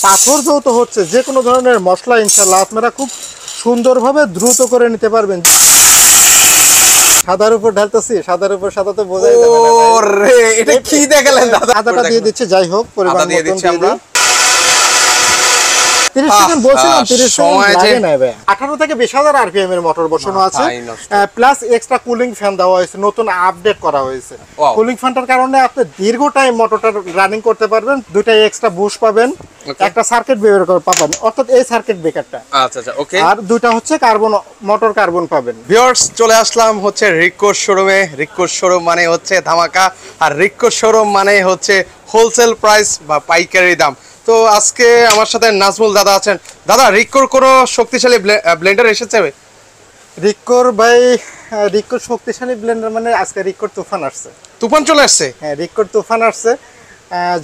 পাথর যেহেতু হচ্ছে যে কোনো ধরনের মশলা ইনশাল্লাহ আপনারা খুব সুন্দরভাবে দ্রুত করে নিতে পারবেন। সাদার উপর ঢালতেছি, সাদার উপর সাদা তো বোঝাই যাবে না। ওরে এটা কি দেখালেন দাদা? আদাটা দিয়ে দিচ্ছি, যাই হোক পরিমাণ মতন দিয়ে দিচ্ছি আমরা। 30 সেকেন্ড বলছিলাম, 30 সেকেন্ড লাগে না ভাই। 18 থেকে 20,000 আরপিএম এর মোটর বসানো আছে, প্লাস এক্সট্রা কুলিং ফ্যান দেওয়া হয়েছে, নতুন আপডেট করা হয়েছে। কুলিং ফ্যানটার কারণে আপনি দীর্ঘ টাইম মোটরটা রানিং করতে পারবেন। দুইটা এক্সট্রা বুশ পাবেন, একটা সার্কিট ব্রেকার পাবেন, অর্থাৎ এই সার্কিট ব্রেকারটা। আচ্ছা আচ্ছা, ওকে। আর দুইটা হচ্ছে কার্বন মোটর, কার্বন পাবেন। ভিউয়ার্স, চলে আসলাম হচ্ছে রিক্কোর শোরুমে। রিক্কোর শোরুম মানে হচ্ছে ধামাকা, আর রিক্কোর শোরুম মানে হচ্ছে হোলসেল প্রাইস বা পাইকারি দাম। তো আজকে আমার সাথে নাজমুল দাদা আছেন। দাদা, রিক্কোর কোনো শক্তিশালী ব্লেন্ডার এসেছে? রিক্কোর ভাই, রিক্কোর শক্তিশালী ব্লেন্ডার মানে আজকে রিক্কোর তুফান আসছে। তুফান চলে আসছে? হ্যাঁ, রিক্কোর তুফান আসছে।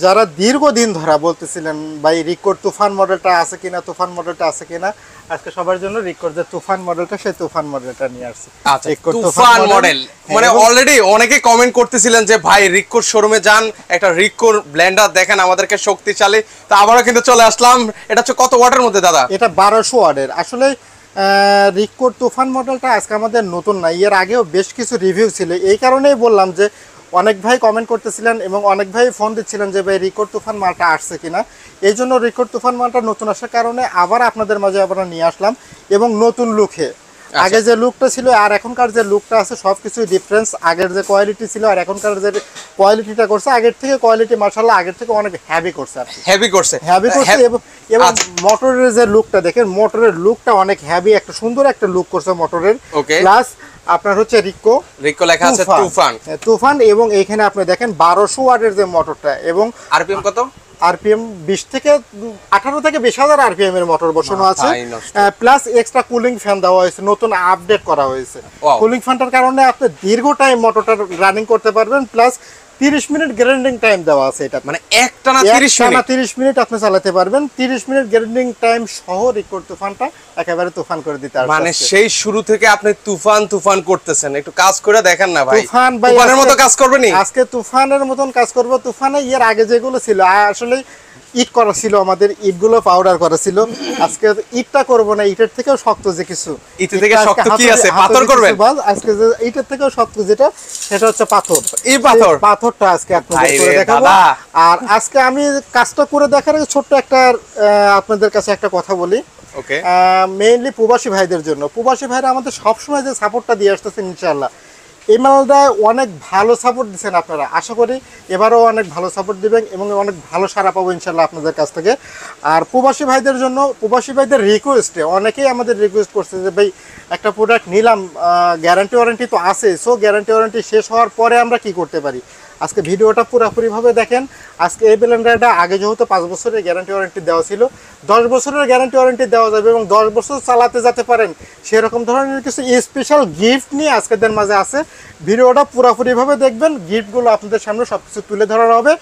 যারা দীর্ঘদিন ধরা বলতেছিলেন ভাই রিক্কোর তুফান মডেলটা আছে কিনা, তুফান মডেলটা আছে কিনা, আজকে সবার জন্য রিক্কোর যে তুফান মডেলটা, সেই তুফান মডেলটা নিয়ে আসছে। আচ্ছা, তুফান মডেল মানে অলরেডি অনেকে কমেন্ট করতেছিলেন যে ভাই রিক্কোর শোরুমে যান, একটা রিক্কোর ব্লেন্ডার দেখেন আমাদেরকে শক্তিশালী। তো আবারও কিন্তু চলে আসলাম। এটা হচ্ছে কত ওয়াটের মধ্যে দাদা? এটা 1200 ওয়াটের। আসলে রিক্কোর তুফান মডেলটা আজকে আমাদের নতুন না, এর আগেও বেশ কিছু রিভিউ ছিল। এই কারণেই বললাম যে অনেক ভাই কমেন্ট করতেছিলেন এবং অনেক ভাই ফোন দিচ্ছিলেন যে ভাই রিক্কোর তুফান মালটা আসছে কিনা। এই জন্য রিক্কোর তুফান মালটা নতুন আসার কারণে আবার আপনাদের মাঝে আবার নিয়ে আসলাম, এবং নতুন লুকে। আগে যে লুকটা ছিল আর এখনকার যে লুকটা আছে সবকিছু ডিফারেন্স। আগের যে কোয়ালিটি ছিল আর এখনকার যে কোয়ালিটিটা করছে, আগের থেকে কোয়ালিটি মাশাআল্লাহ আগের থেকে অনেক হেভি করছে। আর হেভি করছে এবং মোটরের যে লুকটা দেখেন, মোটরের লুকটা অনেক হেভি, একটা সুন্দর একটা লুক করছে মোটরের। প্লাস আপনার হচ্ছে রিক্কো লেখা আছে তুফান, এবং এখানে আপনি দেখেন 1200 ওয়াটের যে মোটরটা, এবং আরপিএম কত? আরপিএম 18 থেকে 20,000 আরপিএম এর মোটর বসানো আছে, প্লাস এক্সট্রা কুলিং ফ্যান দেওয়া হয়েছে, নতুন আপডেট করা হয়েছে। কুলিং ফ্যানটার কারণে আপনি দীর্ঘ টাইম মোটরটা রানিং করতে পারবেন, প্লাস 30 মিনিট গ্যারান্টিং টাইম দেওয়া আছে। এটা মানে একটানা 30 মিনিট আপনি চালাতে পারবেন। 30 মিনিট গ্যারান্টিং টাইম সহ রিক্কোর তুফানটা একেবারে তুফান করে দিতে আসছে। মানে সেই শুরু থেকে আপনি তুফান করতেছেন, একটু কাজ করে দেখেন না ভাই। তুফানের মতো কাজ করবে নি? আজকে তুফানের মতন কাজ করব। তুফানে এর আগে যেগুলো ছিল আসলে ইট করা ছিল, আমাদের ইটগুলো পাউডার করা ছিল। আজকে ইটটা করব না, ইটের থেকেও শক্ত যে কিছু। ইটের থেকে শক্ত কি আছে? পাথর করবেন? আজকে যে ইটের থেকেও শক্ত যেটা, সেটা হচ্ছে পাথর। এই পাথরটা আজকে আপনাদের করে দেখাবো। আর আজকে আমি কাজটা করে দেখার আগে ছোট্ট একটা আপনাদের কাছে একটা কথা বলি। ওকে, মেইনলি প্রবাসী ভাইদের জন্য। প্রবাসী ভাইরা আমাদের সবসময় যে সাপোর্টটা দিয়ে আসতেছেন, ইনশাআল্লাহ এই মালটায় অনেক ভালো সাপোর্ট দিচ্ছেন আপনারা। আশা করি এবারও অনেক ভালো সাপোর্ট দিবেন এবং অনেক ভালো সাড়া পাবো ইনশাআল্লাহ আপনাদের কাছ থেকে। আর প্রবাসী ভাইদের জন্য, প্রবাসী ভাইদের রিকোয়েস্টে অনেকেই আমাদের রিকোয়েস্ট করছে যে ভাই একটা প্রোডাক্ট নিলাম, গ্যারান্টি ওয়ারেন্টি তো আছে, সো গ্যারান্টি ওয়ারেন্টি শেষ হওয়ার পরে আমরা কি করতে পারি। আজকে ভিডিওটা পুরোপুরিভাবে দেখেন। আজকে এই ব্লেন্ডারটা আগে যেহেতু 5 বছরের গ্যারান্টি ওয়ারেন্টি দেওয়া ছিল, 10 বছরের গ্যারান্টি ওয়ারেন্টি দেওয়া যাবে এবং 10 বছর চালাতে যেতে পারেন সেরকম ধরনের কিছু স্পেশাল গিফট নিয়ে আজকেদের মাঝে আছে। ভিডিওটা পুরোপুরিভাবে দেখবেন, গিফটগুলো আপনাদের সামনে সবকিছু তুলে ধরা হবে।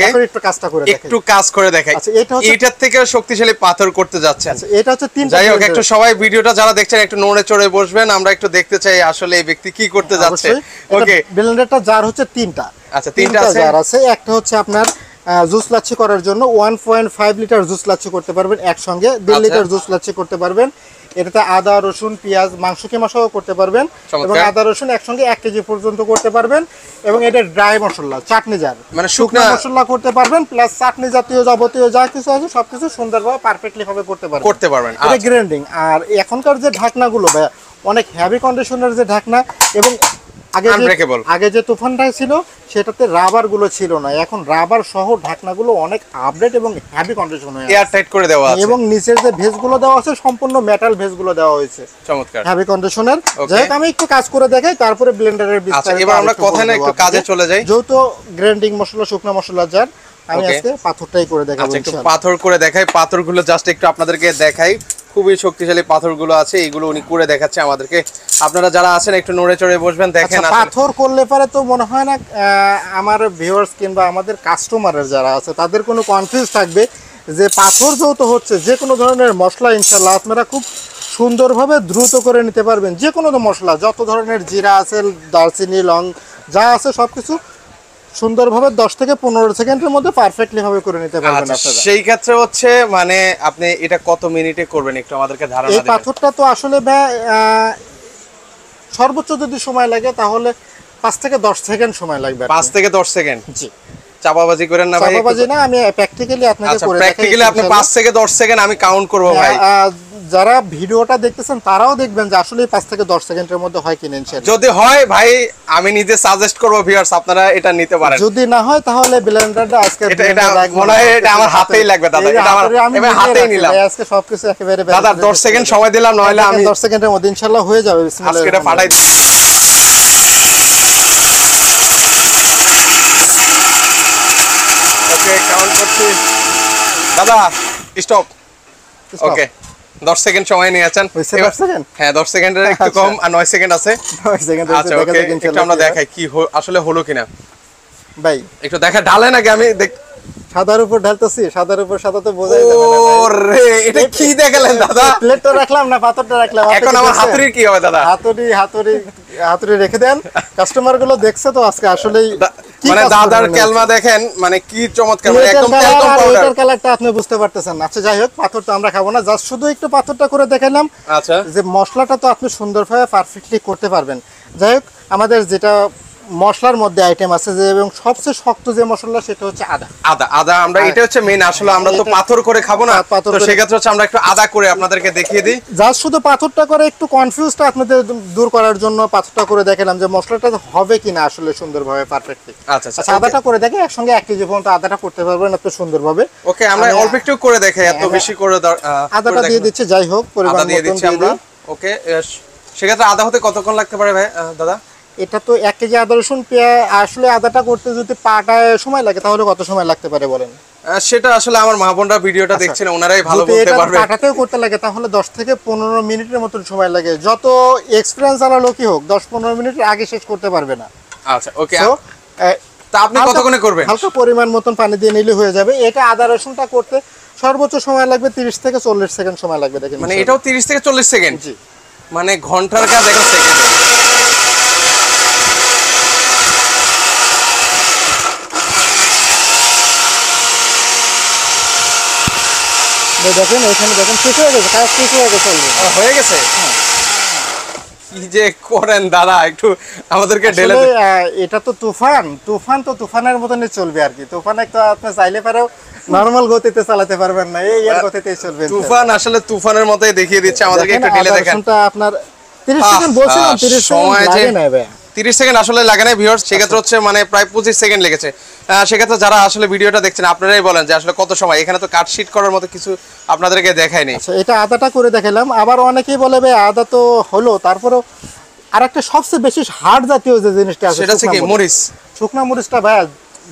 এখন একটু কাজটা করে দেখেন, একটু কাজ করে দেখাই। আচ্ছা, এটা হচ্ছে এটার থেকে শক্তিশালী পাথর করতে যাচ্ছেন। আচ্ছা, এটা হচ্ছে 3টা। যাই হোক, একটু সবাই ভিডিওটা যারা দেখছেন একটু নড়ে চড়ে বসবেন, আমরা একটু দেখতে চাই আসলে এই ব্যক্তি কি করতে যাচ্ছে। ওকে, ব্লেন্ডারটা জার হচ্ছে 3টা। আচ্ছা, 3টা জার আছে। একটা হচ্ছে আপনার জুস লাচ্ছি করার জন্য 1.5 লিটার জুস লাচ্ছি করতে পারবেন একসঙ্গে, 1.5 লিটার জুস লাচ্ছি করতে পারবেন। এটাতে আদা, রসুন, পেঁয়াজ, মাংস কিমা সহ করতে পারবেন, এবং আদা রসুন একসঙ্গে 1 কেজি পর্যন্ত করতে পারবেন। এবং এটা ড্রাই মশলা, চাটনি জার, মানে শুকনো মশলা করতে পারবেন, প্লাস চাটনি জাতীয় যাবতীয় যা কিছু আছে সবকিছু সুন্দরভাবে পারফেক্টলি ভাবে করতে পারবেন। এটা গ্রাইন্ডিং। আর এখনকার যে ঢাকনাগুলো ভাই অনেক হেভি কন্ডিশনের যে ঢাকনা, এবং আগে যে তুফানটা ছিল সেটাতে রাবার গুলো ছিল না, এখন রাবার সহ ঢাকনাগুলো অনেক আপডেট এবং হেভি কন্ডিশন হয়ে এয়ার টাইট করে দেওয়া আছে, এবং নিচের যে ভেজগুলো দেওয়া আছে সম্পূর্ণ মেটাল ভেজগুলো দেওয়া হয়েছে, চমৎকার হেভি কন্ডিশনের। যাই হোক, আমি একটু কাজ করে দেখাই, তারপরে ব্লেন্ডারের বিস্তারিত। এবার আমরা কথা না একটু কাজে চলে যাই। যেহেতু গ্রাইন্ডিং মশলা, শুকনো মশলা জার, আমি আজকে পাথরটাই করে দেখাবো। আচ্ছা, একটু পাথর করে দেখাই। পাথরগুলো জাস্ট একটু আপনাদেরকে দেখাই, খুবই শক্তিশালী পাথরগুলো আছে, এইগুলো উনি করে দেখাচ্ছে আমাদেরকে। আপনারা যারা আছেন একটু নড়ে চড়ে বসবেন, দেখেন। পাথর করলে পরে তো মনে হয় না আমার ভিউয়ার্স কিংবা আমাদের কাস্টমারের যারা আছে তাদের কোনো কনফিউজ থাকবে যে পাথর যেহেতু হচ্ছে যে কোনো ধরনের মশলা ইনশাল্লাহ আপনারা খুব সুন্দরভাবে দ্রুত করে নিতে পারবেন। যে কোনো মশলা, যত ধরনের জিরা আছে, দারচিনি, লং যা আছে সবকিছু সুন্দরভাবে 10 থেকে 15 সেকেন্ডের মধ্যে পারফেক্টলি ভাবে করে নিতে পারবেন আচ্ছা, আপনারা। সেই ক্ষেত্রে হচ্ছে মানে আপনি এটা কত মিনিটে করবেন একটু আমাদেরকে ধারণা এই দিবেন। পাথরটা তো আসলে সর্বোচ্চ যদি সময় লাগে তাহলে 5 থেকে 10 সেকেন্ড সময় লাগবে। 5 থেকে 10 সেকেন্ড। জি, চাপাবাজি করেন না ভাই। চাপাবাজি না, আমি প্র্যাকটিক্যালি আপনাকে আচ্ছা, করে দেখাই। প্র্যাকটিক্যালি আপনি 5 থেকে 10 সেকেন্ড আমি কাউন্ট করব ভাই। যারা ভিডিওটা দেখতেছেন তারাও দেখবেন যে আসলে 5 থেকে 10 সেকেন্ডের মধ্যে হয় কিনা ইনশাআল্লাহ। যদি হয় ভাই আমি নিজে সাজেস্ট করব ভিউয়ার্স আপনারা এটা নিতে পারেন। যদি না হয় তাহলে ব্লেন্ডারটা আজকে এটা মনে হয় এটা আমার হাতেই লাগবে দাদা। এটা আমার আমি হাতেই নিলাম আজকে সবকিছু একেবারে দাদা 10 সেকেন্ড সময় দিলাম, নয়লে আমি 10 সেকেন্ডের মধ্যে ইনশাআল্লাহ হয়ে যাবে। বিসমিল্লাহ, আজকে এটা ফাটাই। ওকে, কাউন্ট করছি দাদা। স্টপ। ওকে, 10 সেকেন্ড সময় নিয়েছেন। 10 সেকেন্ড? হ্যাঁ, 10 সেকেন্ডের একটু কম আর 9 সেকেন্ড আছে। 9 সেকেন্ড আচ্ছা, ওকে, একটু আমরা দেখাই কি আসলে হলো কিনা ভাই। একটু দেখা ঢালেন আগে, আমি সাদার উপর ঢালতেছি, সাদার উপর সাদা তো বোঝাই যাবে না। ওরে এটা কি দেখালেন দাদা? প্লেটটা রাখলাম না পাথরটা রাখলাম। এখন আমার হাতুড়ির কি হবে দাদা? হাতুড়ি রেখে দেন। কাস্টমার গুলো দেখছে তো আজকে আসলেই মানে দাদার কেলমা দেখেন, মানে কি চমৎকার, মানে একদম তেলকম পাউডার। এটার কালারটা আপনি বুঝতে পারতেছেন না। আচ্ছা যাই হোক, পাথর তো আমরা খাবো না, জাস্ট শুধু একটু পাথরটা করে দেখালাম। আচ্ছা, যে মশলাটা তো আপনি সুন্দরভাবে পারফেক্টলি করতে পারবেন। যাই হোক, আমাদের যেটা মশলার মধ্যে আইটেম আছে যে, এবং সবচেয়ে শক্ত যে মশলা সেটা হচ্ছে আদা। আদা আমরা এটা হচ্ছে মেইন। আসলে আমরা তো পাথর করে খাবো না, তো সেক্ষেত্রে হচ্ছে আমরা একটু আদা করে আপনাদেরকে দেখিয়ে দিই। জাস্ট শুধু পাথরটা করে একটু কনফিউজটা আপনাদের দূর করার জন্য পাথরটা করে দেখালাম যে মশলাটা হবে কিনা আসলে সুন্দরভাবে পারফেক্টলি। আচ্ছা, আচ্ছা, আদাটা করে দেখে একসঙ্গে 1 কেজি পর্যন্ত আদাটা করতে পারবেন এত সুন্দরভাবে। ওকে, আমরা অল্প একটু করে দেখাই, এত বেশি করে আদাটা দিয়ে দিচ্ছি। যাই হোক, পরিমাণ মতো দিয়ে দিচ্ছি আমরা। ওকে, সেক্ষেত্রে আদা হতে কতক্ষণ লাগতে পারে ভাই দাদা? এটা তো 1 কেজি আদা রসুন আসলে আদাটা করতে যদি পাটায় সময় লাগে তাহলে কত সময় লাগতে পারে বলেন? সেটা আসলে আমার মা বোনরা ভিডিওটা দেখছেন, ওনারাই ভালো যদি বলতে এটা পারবে। পাটাতেও করতে লাগে তাহলে 10 থেকে 15 মিনিটের মতন সময় লাগে। যত এক্সপেরিয়েন্স আলা লোকই হোক 10-15 মিনিটের আগে শেষ করতে পারবে না। আচ্ছা, ওকে। So, তা আপনি কতক্ষণে করবেন? হালকা পরিমাণ মতন পানি দিয়ে নিলে হয়ে যাবে। এটা আদা রসুনটা করতে সর্বোচ্চ সময় লাগবে 30 থেকে 40 সেকেন্ড সময় লাগবে। দেখেন, মানে এটাও 30 থেকে 40 সেকেন্ড? জি। মানে ঘন্টার কাজ এখন সেকেন্ডে। দেখেন এখানে দেখেন শেষ হয়ে গেছে, কাজ শেষ হয়ে গেছে অলরেডি। হয়ে গেছে? কি যে করেন দাদা, একটু আমাদেরকে ঢেলে আসলে এটা তো তুফান তো তুফানের মতনই চলবে আর কি। তুফান একটা আপনি চাইলে পারেও নরমাল গতিতে চালাতে পারবেন না, এই এর গতিতেই চলবে। তুফান আসলে তুফানের মতোই দেখিয়ে দিচ্ছে আমাদেরকে, একটু ঢেলে দেখেন। আপনার 30 সেকেন্ড বলছিলাম, 30 সময় সেকেন্ড যে লাগে না ভাই। 30 সেকেন্ড আসলে লাগে না ভিউয়ার্স, সেক্ষেত্রে হচ্ছে মানে প্রায় 25 সেকেন্ড লেগেছে। সেক্ষেত্রে যারা আসলে ভিডিওটা দেখছেন আপনারাই বলেন যে আসলে কত সময়। এখানে তো কাট শীট করার মতো কিছু আপনাদেরকে দেখায়নি। আচ্ছা, এটা আদাটা করে দেখালাম। আবার অনেকেই বলে ভাই আদা তো হলো, তারপরেও আরেকটা সবচেয়ে বেশি হার্ড জাতীয় যে জিনিসটা আছে সেটা হচ্ছে কি? মরিচ। শুকনা মরিচটা ভাই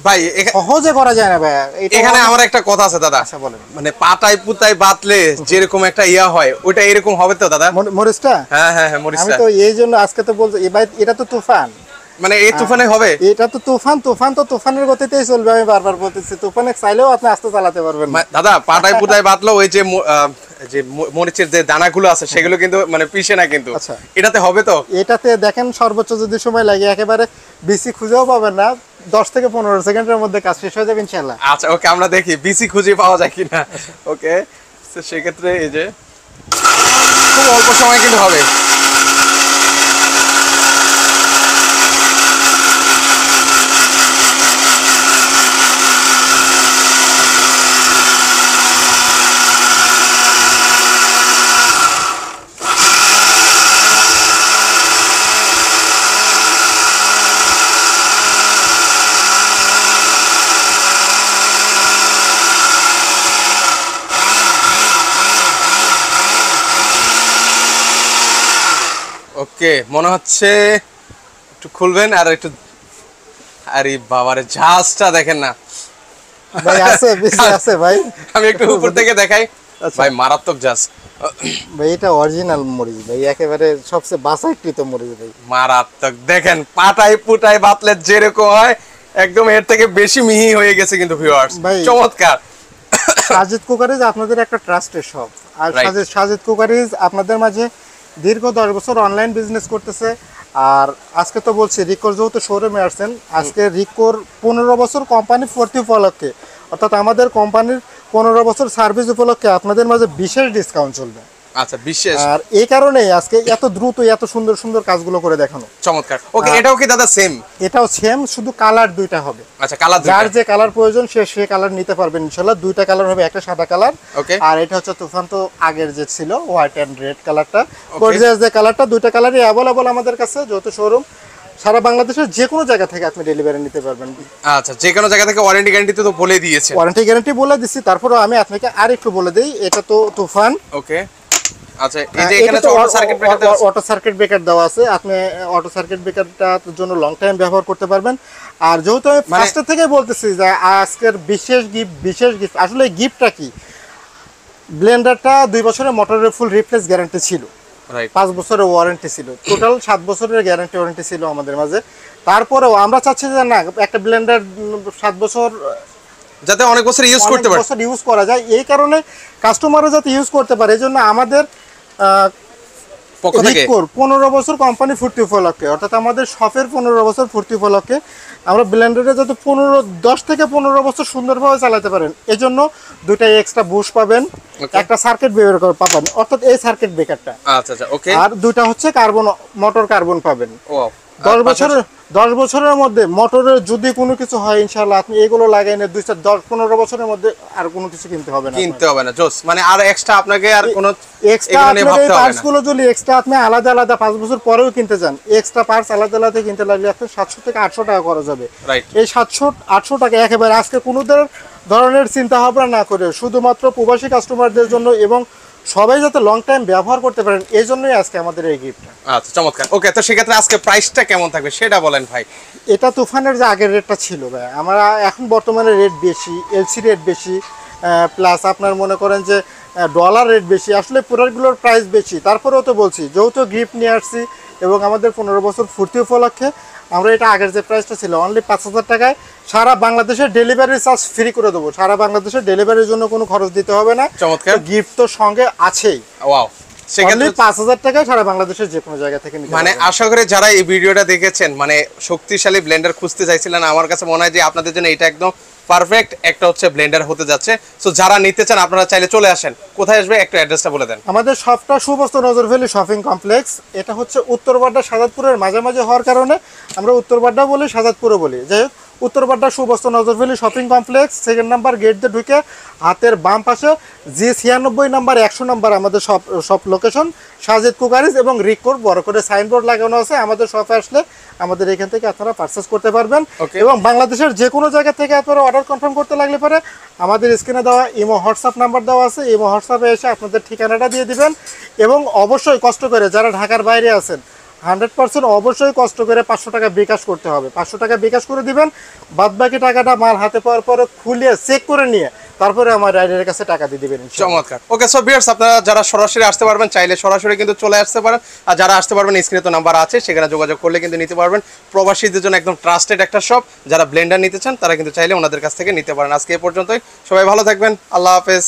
ভাই সহজে করা যায় না ভাই। এখানে আমার একটা কথা আছে দাদা। আচ্ছা বলেন। মানে পাটাই পুতাই বাতলে যেরকম একটা ইয়া হয়, ওইটা এরকম হবে তো দাদা? মরিচটা? হ্যাঁ, আমি মরিচটা। তো এই জন্য আজকে তো বলছি ভাই, এটা তো তুফান। মানে এই তুফানে হবে? এটা তো তুফান তো তুফানের গতিতেই চলবে। আমি বারবার বলতেছি, তুফানে চাইলেও আপনি আস্তে চালাতে পারবেন না। দাদা পাটাই পুতাই বাতলো ওই যে যে মরিচের যে দানাগুলো আছে সেগুলো কিন্তু মানে পিষে না কিন্তু। আচ্ছা। এটাতে হবে তো? এটাতে দেখেন সর্বোচ্চ যদি সময় লাগে একেবারে বিসি খুঁজেও পাবেন না, 10 থেকে 15 সেকেন্ডের মধ্যে কাজ শেষ হয়ে যাবে ইনশাআল্লাহ। আচ্ছা, ওকে, আমরা দেখি বিসি খুঁজে পাওয়া যায় কিনা। ওকে, তো সেক্ষেত্রে এই যে খুব অল্প সময় কিন্তু হবে। ওকে, মনে হচ্ছে একটু খুলবেন আর একটু। আরে বাবারে, জাহাজটা দেখেন না ভাই, আছে বেশি আছে ভাই। আমি একটু উপর থেকে দেখাই ভাই, মারাত্মক জাহাজ ভাই। এটা অরিজিনাল মরিচ ভাই, একেবারে সবচেয়ে বাছাইকৃত মরিচ ভাই, মারাত্মক। দেখেন পাটাই পুটাই বাতলে যেরকম হয় একদম এর থেকে বেশি মিহি হয়ে গেছে কিন্তু ভিউয়ার্স। চমৎকার। সাজিদ কুকারিজ আপনাদের একটা ট্রাস্টের শপ। আর সাজিদ কুকারিজ আপনাদের মাঝে দীর্ঘ 10 বছর অনলাইন বিজনেস করতেছে। আর আজকে তো বলছি রিকোর যেহেতু শোরুমে আসছেন, আজকে রিকোর 15 বছর কোম্পানি ভর্তি উপলক্ষে, অর্থাৎ আমাদের কোম্পানির 15 বছর সার্ভিস উপলক্ষে আপনাদের মাঝে বিশেষ ডিসকাউন্ট চলবে। আচ্ছা, বিশেষ। আর এই কারণেই আজকে এত দ্রুত এত সুন্দর সুন্দর কাজগুলো করে দেখানো। চমৎকার। ওকে, এটাও কি দাদা সেম? এটাও সেম, শুধু কালার দুইটা হবে। আচ্ছা, কালার দুইটা। যার যে কালার প্রয়োজন সে কালার নিতে পারবেন ইনশাআল্লাহ। দুইটা কালার হবে, একটা সাদা কালার, ওকে, আর এটা হচ্ছে তুফান তো আগের যে ছিল হোয়াইট এন্ড রেড কালারটা, গর্জিয়াস যে কালারটা। দুইটা কালারই অ্যাভেলেবল আমাদের কাছে, যেহেতু শোরুম সারা বাংলাদেশের যে কোনো জায়গা থেকে আপনি ডেলিভারি নিতে পারবেন। আচ্ছা, যে কোনো জায়গা থেকে ওয়ারেন্টি গ্যারান্টি তো বলে দিয়েছে। ওয়ারেন্টি গ্যারান্টি বলে দিচ্ছি, তারপরে আমি আপনাকে আরেকটু বলে দিই। এটা তো তুফান। ওকে, আচ্ছা, এই যে এখানে তো অটো সার্কিট ব্রেকার দেওয়া আছে। অটো সার্কিট ব্রেকার দেওয়া আছে, আপনি অটো সার্কিট ব্রেকারটার জন্য লং টাইম ব্যবহার করতে পারবেন। আর যেহেতু আমি ফার্স্টের থেকে বলতেছি যে আজকের বিশেষ গিফট আসলে গিফটটা কি, ব্লেন্ডারটা 2 বছরের মোটরের ফুল রিপ্লেস গ্যারান্টি ছিল, 5 বছরের ওয়ারেন্টি ছিল, টোটাল 7 বছরের গ্যারান্টি ওয়ারেন্টি ছিল আমাদের মাঝে। তারপরেও আমরা চাচ্ছি যে না, একটা ব্লেন্ডার 7 বছর যাতে অনেক বছর ইউজ করতে পারে, বছর ইউজ করা যায়, এই কারণে কাস্টমাররা যাতে ইউজ করতে পারে, এই জন্য আমাদের পক্ষ থেকে 15 বছর কোম্পানি ফুর্তি উপলক্ষে, অর্থাৎ আমাদের শপের 15 বছর ফুর্তি উপলক্ষে আমরা ব্লেন্ডারে যাতে 10 থেকে 15 বছর সুন্দরভাবে চালাতে পারেন, এই জন্য দুইটা এক্সট্রা বুশ পাবেন, একটা সার্কিট ব্রেকার পাবেন, অর্থাৎ এই সার্কিট ব্রেকারটা। আচ্ছা আচ্ছা, ওকে। আর দুইটা হচ্ছে কার্বন, মোটর কার্বন পাবেন। ও, 10 বছরের মধ্যে মোটরের যদি কোনো কিছু হয় ইনশাআল্লাহ আপনি এগুলো লাগাই না, 10-15 বছরের মধ্যে আর কোনো কিছু কিনতে হবে না। জোস, মানে আর এক্সট্রা আপনাকে আর কোনো এক্সট্রা পার্টসগুলো যদি এক্সট্রা আপনি আলাদা আলাদা 5 বছর পরেও কিনতে চান, এক্সট্রা পার্টস আলাদা আলাদা কিনতে লাগলে আপনি 700 থেকে 800 টাকা খরচ হবে। এই 700-800 টাকা একেবারে আজকে কোনো ধরনের চিন্তা ভাবনা না করে শুধুমাত্র প্রবাসী কাস্টমারদের জন্য এবং সবাই যাতে লং টাইম ব্যবহার করতে পারেন, এই জন্যই আজকে আমাদের এই গিফটটা। আচ্ছা, চমৎকার। ওকে, তো সেক্ষেত্রে আজকে প্রাইসটা কেমন থাকবে সেটা বলেন ভাই। এটা তুফানের যে আগের রেটটা ছিল ভাই, আমরা এখন বর্তমানে রেট বেশি, এলসি রেট বেশি, প্লাস আপনার মনে করেন যে ডলার রেট বেশি, আসলে প্রোডাক্টগুলোর প্রাইস বেশি। তারপরেও তো বলছি যেহেতু গিফট নিয়ে আসছি এবং আমাদের 15 বছর ফুর্তি উপলক্ষে আমরা এটা আগের যে প্রাইসটা ছিল অনলি 5000 টাকায় সারা বাংলাদেশের ডেলিভারি চার্জ ফ্রি করে দেবো। সারা বাংলাদেশের ডেলিভারির জন্য কোনো খরচ দিতে হবে না। চমৎকার। গিফট তো সঙ্গে আছেই। ওয়াও, সেখানে 5000 টাকায় সারা বাংলাদেশের যে কোনো জায়গা থেকে নিতে মানে আশা করি যারা এই ভিডিওটা দেখেছেন, মানে শক্তিশালী ব্লেন্ডার খুঁজতে চাইছিলেন, আমার কাছে মনে হয় যে আপনাদের জন্য এটা একদম পারফেক্ট একটা হচ্ছে ব্লেন্ডার হতে যাচ্ছে। সো যারা নিতে চান আপনারা চাইলে চলে আসেন। কোথায় আসবে একটু অ্যাড্রেসটা বলে দেন। আমাদের শপটা সুবস্ত নজর ভ্যালি শপিং কমপ্লেক্স, এটা হচ্ছে উত্তরবাড্ডা সাজাদপুরের মাঝামাঝি হওয়ার কারণে আমরা উত্তরবাড্ডা বলি, সাজাদপুরও বলি। যাই হোক, উত্তরবাড্ডা সুবস্ত Nazar valley shopping complex, 2nd number gate দিয়ে ঢুকে হাতের বাম পাশে G96 নাম্বার 100 নাম্বার আমাদের শপ লোকেশন, সাজিদ কুকারিজ এবং রিকোর বড় করে সাইনবোর্ড লাগানো আছে। আমাদের শপে আসলে আমাদের এখান থেকে আপনারা পারচেস করতে পারবেন এবং বাংলাদেশের যে কোনো জায়গা থেকে আপনারা অর্ডার কনফার্ম করতে লাগলে পরে আমাদের স্ক্রিনে দেওয়া ইমো হোয়াটসঅ্যাপ নাম্বার দেওয়া আছে, ইমো হোয়াটসঅ্যাপে এসে আপনাদের ঠিকানাটা দিয়ে দিবেন এবং অবশ্যই কষ্ট করে যারা ঢাকার বাইরে আছেন 100% অবশ্যই কষ্ট করে 500 টাকা বিকাশ করতে হবে। 500 টাকা বিকাশ করে দিবেন, বাদ বাকি টাকাটা মাল হাতে পাওয়ার পরে খুলিয়ে চেক করে নিয়ে তারপরে আমার রাইডারের কাছে টাকা দিয়ে দিবেন। চমৎকার। ওকে, সো ভিউয়ার্স, আপনারা যারা সরাসরি আসতে পারবেন চাইলে সরাসরি কিন্তু চলে আসতে পারেন, আর যারা আসতে পারবেন স্ক্রিনে তো নাম্বার আছে, সেখানে যোগাযোগ করলে কিন্তু নিতে পারবেন। প্রবাসীদের জন্য একদম ট্রাস্টেড একটা শপ, যারা ব্লেন্ডার নিতে চান তারা কিন্তু চাইলে ওনাদের কাছ থেকে নিতে পারেন। আজকে এ পর্যন্তই, সবাই ভালো থাকবেন, আল্লাহ হাফেজ।